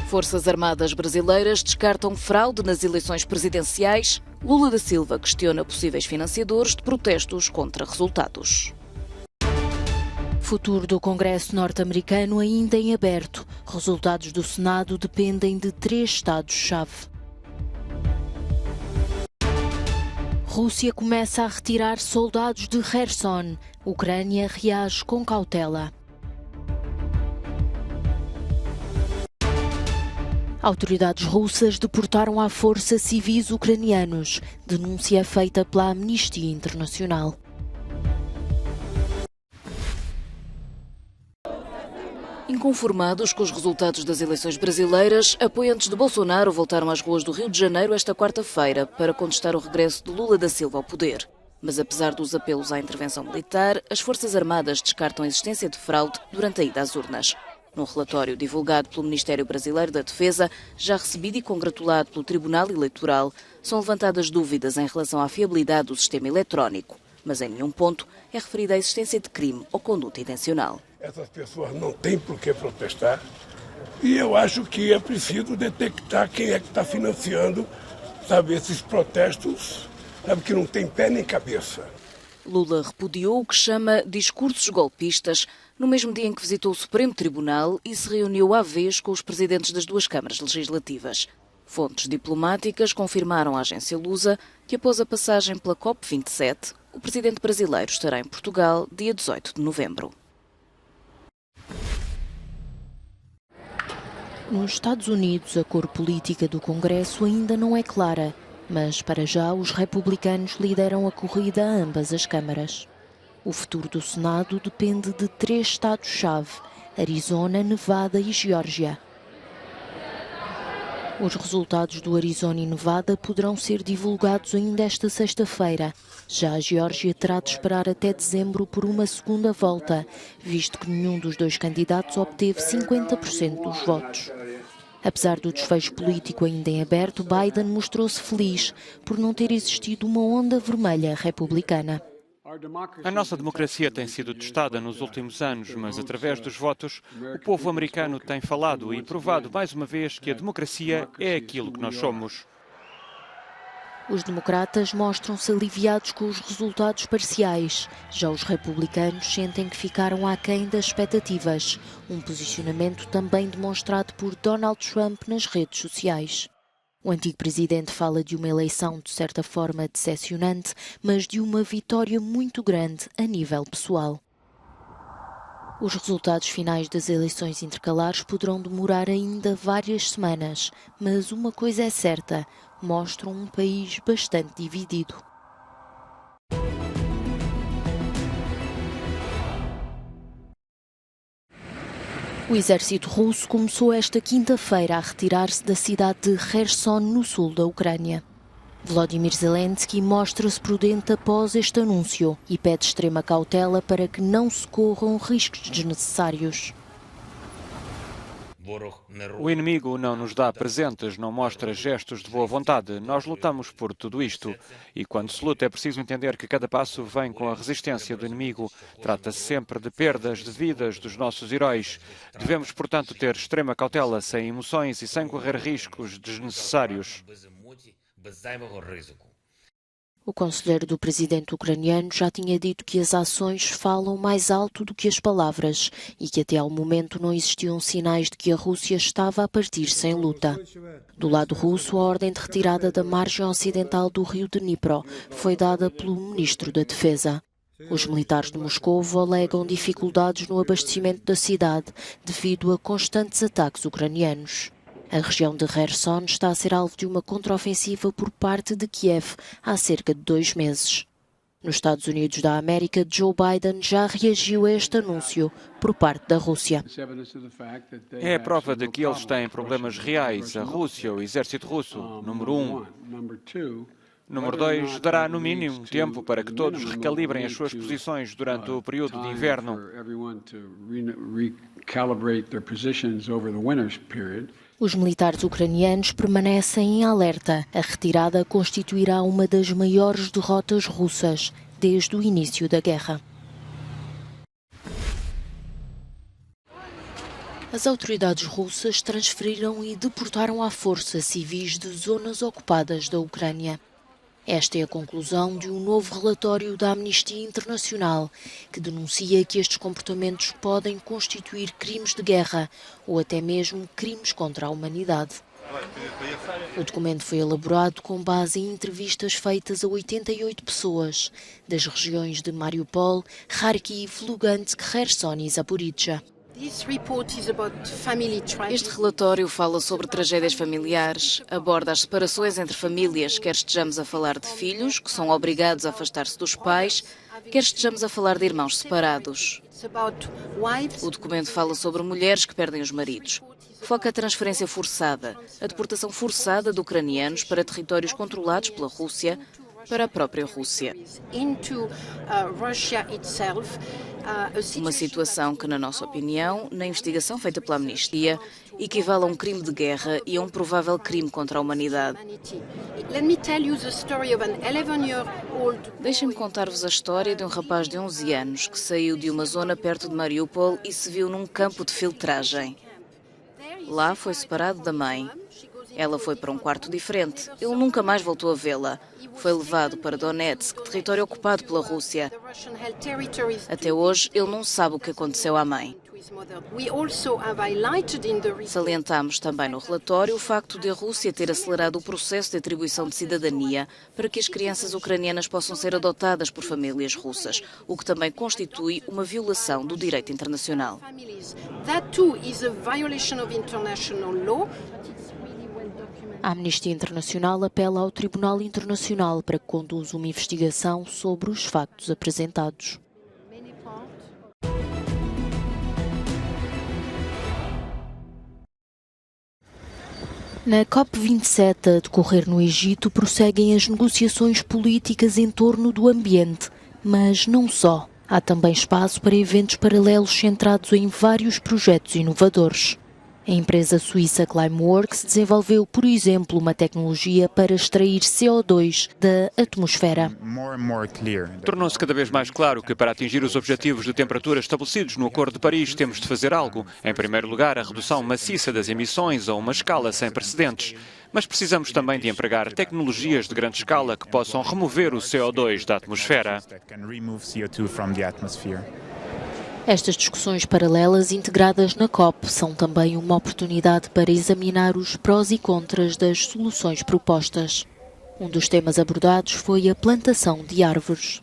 Forças Armadas brasileiras descartam fraude nas eleições presidenciais. Lula da Silva questiona possíveis financiadores de protestos contra resultados. Futuro do Congresso norte-americano ainda em aberto. Resultados do Senado dependem de 3 estados-chave. Rússia começa a retirar soldados de Kherson. Ucrânia reage com cautela. Autoridades russas deportaram à força civis ucranianos. Denúncia feita pela Amnistia Internacional. Inconformados com os resultados das eleições brasileiras, apoiantes de Bolsonaro voltaram às ruas do Rio de Janeiro esta quarta-feira para contestar o regresso de Lula da Silva ao poder. Mas apesar dos apelos à intervenção militar, as Forças Armadas descartam a existência de fraude durante a ida às urnas. Num relatório divulgado pelo Ministério Brasileiro da Defesa, já recebido e congratulado pelo Tribunal Eleitoral, são levantadas dúvidas em relação à fiabilidade do sistema eletrónico, mas em nenhum ponto é referida a existência de crime ou conduta intencional. Essas pessoas não têm por que protestar e eu acho que é preciso detectar quem é que está financiando, sabe, esses protestos, sabe, que não tem pé nem cabeça. Lula repudiou o que chama discursos golpistas no mesmo dia em que visitou o Supremo Tribunal e se reuniu à vez com os presidentes das 2 câmaras legislativas. Fontes diplomáticas confirmaram à agência Lusa que após a passagem pela COP27, o presidente brasileiro estará em Portugal dia 18 de novembro. Nos Estados Unidos, a cor política do Congresso ainda não é clara, mas para já os republicanos lideram a corrida a ambas as câmaras. O futuro do Senado depende de 3 estados-chave: Arizona, Nevada e Geórgia. Os resultados do Arizona e Nevada poderão ser divulgados ainda esta sexta-feira. Já a Geórgia terá de esperar até dezembro por uma segunda volta, visto que nenhum dos 2 candidatos obteve 50% dos votos. Apesar do desfecho político ainda em aberto, Biden mostrou-se feliz por não ter existido uma onda vermelha republicana. A nossa democracia tem sido testada nos últimos anos, mas através dos votos, o povo americano tem falado e provado mais uma vez que a democracia é aquilo que nós somos. Os democratas mostram-se aliviados com os resultados parciais. Já os republicanos sentem que ficaram aquém das expectativas, um posicionamento também demonstrado por Donald Trump nas redes sociais. O antigo presidente fala de uma eleição de certa forma decepcionante, mas de uma vitória muito grande a nível pessoal. Os resultados finais das eleições intercalares poderão demorar ainda várias semanas, mas uma coisa é certa: mostram um país bastante dividido. O exército russo começou esta quinta-feira a retirar-se da cidade de Kherson, no sul da Ucrânia. Volodymyr Zelensky mostra-se prudente após este anúncio e pede extrema cautela para que não se corram riscos desnecessários. O inimigo não nos dá presentes, não mostra gestos de boa vontade. Nós lutamos por tudo isto. E quando se luta é preciso entender que cada passo vem com a resistência do inimigo. Trata-se sempre de perdas de vidas dos nossos heróis. Devemos, portanto, ter extrema cautela, sem emoções e sem correr riscos desnecessários. O conselheiro do presidente ucraniano já tinha dito que as ações falam mais alto do que as palavras e que até ao momento não existiam sinais de que a Rússia estava a partir sem luta. Do lado russo, a ordem de retirada da margem ocidental do rio Dnipro foi dada pelo ministro da Defesa. Os militares de Moscovo alegam dificuldades no abastecimento da cidade devido a constantes ataques ucranianos. A região de Kherson está a ser alvo de uma contraofensiva por parte de Kiev há cerca de 2 meses. Nos Estados Unidos da América, Joe Biden já reagiu a este anúncio por parte da Rússia. É a prova de que eles têm problemas reais. A Rússia, o exército russo, número 1. Número 2, dará no mínimo tempo para que todos recalibrem as suas posições durante o período de inverno. Os militares ucranianos permanecem em alerta. A retirada constituirá uma das maiores derrotas russas desde o início da guerra. As autoridades russas transferiram e deportaram à força civis de zonas ocupadas da Ucrânia. Esta é a conclusão de um novo relatório da Amnistia Internacional, que denuncia que estes comportamentos podem constituir crimes de guerra ou até mesmo crimes contra a humanidade. O documento foi elaborado com base em entrevistas feitas a 88 pessoas das regiões de Mariupol, Kharkiv, Lugansk, Kherson e Zaporizhzhia. Este relatório fala sobre tragédias familiares, aborda as separações entre famílias, quer estejamos a falar de filhos, que são obrigados a afastar-se dos pais, quer estejamos a falar de irmãos separados. O documento fala sobre mulheres que perdem os maridos. Foca a transferência forçada, a deportação forçada de ucranianos para territórios controlados pela Rússia, para a própria Rússia. Uma situação que, na nossa opinião, na investigação feita pela Amnistia, equivale a um crime de guerra e a um provável crime contra a humanidade. Deixem-me contar-vos a história de um rapaz de 11 anos que saiu de uma zona perto de Mariupol e se viu num campo de filtragem. Lá foi separado da mãe. Ela foi para um quarto diferente. Ele nunca mais voltou a vê-la. Foi levado para Donetsk, território ocupado pela Rússia. Até hoje, ele não sabe o que aconteceu à mãe. Salientamos também no relatório o facto de a Rússia ter acelerado o processo de atribuição de cidadania para que as crianças ucranianas possam ser adotadas por famílias russas, o que também constitui uma violação do direito internacional. A Amnistia Internacional apela ao Tribunal Internacional para que conduza uma investigação sobre os factos apresentados. Na COP27 a decorrer no Egito prosseguem as negociações políticas em torno do ambiente, mas não só. Há também espaço para eventos paralelos centrados em vários projetos inovadores. A empresa suíça Climeworks desenvolveu, por exemplo, uma tecnologia para extrair CO2 da atmosfera. Tornou-se cada vez mais claro que, para atingir os objetivos de temperatura estabelecidos no Acordo de Paris, temos de fazer algo. Em primeiro lugar, a redução maciça das emissões a uma escala sem precedentes. Mas precisamos também de empregar tecnologias de grande escala que possam remover o CO2 da atmosfera. Estas discussões paralelas integradas na COP são também uma oportunidade para examinar os prós e contras das soluções propostas. Um dos temas abordados foi a plantação de árvores.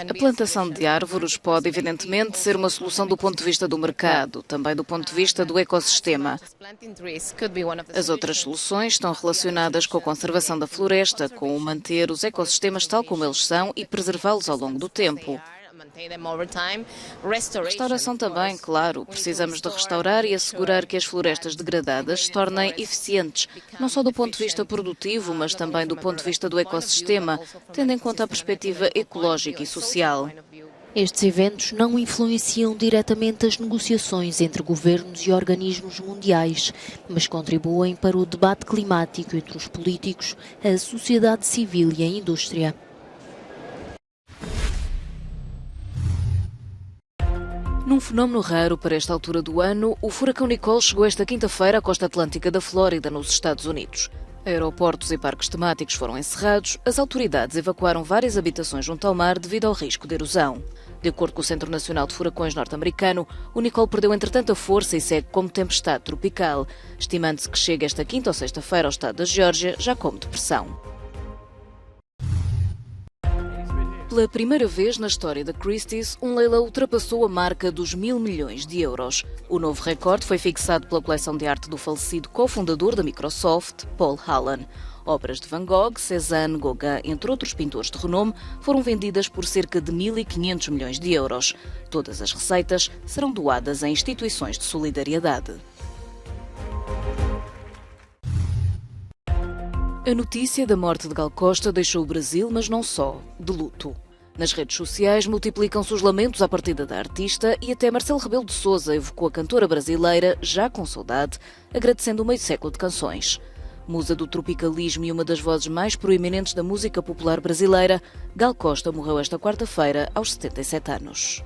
A plantação de árvores pode, evidentemente, ser uma solução do ponto de vista do mercado, também do ponto de vista do ecossistema. As outras soluções estão relacionadas com a conservação da floresta, com o manter os ecossistemas tal como eles são e preservá-los ao longo do tempo. Restauração também, claro. Precisamos de restaurar e assegurar que as florestas degradadas se tornem eficientes, não só do ponto de vista produtivo, mas também do ponto de vista do ecossistema, tendo em conta a perspectiva ecológica e social. Estes eventos não influenciam diretamente as negociações entre governos e organismos mundiais, mas contribuem para o debate climático entre os políticos, a sociedade civil e a indústria. Num fenómeno raro para esta altura do ano, o furacão Nicole chegou esta quinta-feira à costa atlântica da Flórida, nos Estados Unidos. Aeroportos e parques temáticos foram encerrados, as autoridades evacuaram várias habitações junto ao mar devido ao risco de erosão. De acordo com o Centro Nacional de Furacões norte-americano, o Nicole perdeu entretanto a força e segue como tempestade tropical, estimando-se que chegue esta quinta ou sexta-feira ao estado da Geórgia, já como depressão. Pela primeira vez na história da Christie's, um leilão ultrapassou a marca dos 1.000 milhões de euros. O novo recorde foi fixado pela coleção de arte do falecido cofundador da Microsoft, Paul Allen. Obras de Van Gogh, Cézanne, Gauguin, entre outros pintores de renome, foram vendidas por cerca de 1.500 milhões de euros. Todas as receitas serão doadas a instituições de solidariedade. A notícia da morte de Gal Costa deixou o Brasil, mas não só, de luto. Nas redes sociais multiplicam-se os lamentos à partida da artista e até Marcelo Rebelo de Sousa evocou a cantora brasileira, já com saudade, agradecendo o meio século de canções. Musa do tropicalismo e uma das vozes mais proeminentes da música popular brasileira, Gal Costa morreu esta quarta-feira aos 77 anos.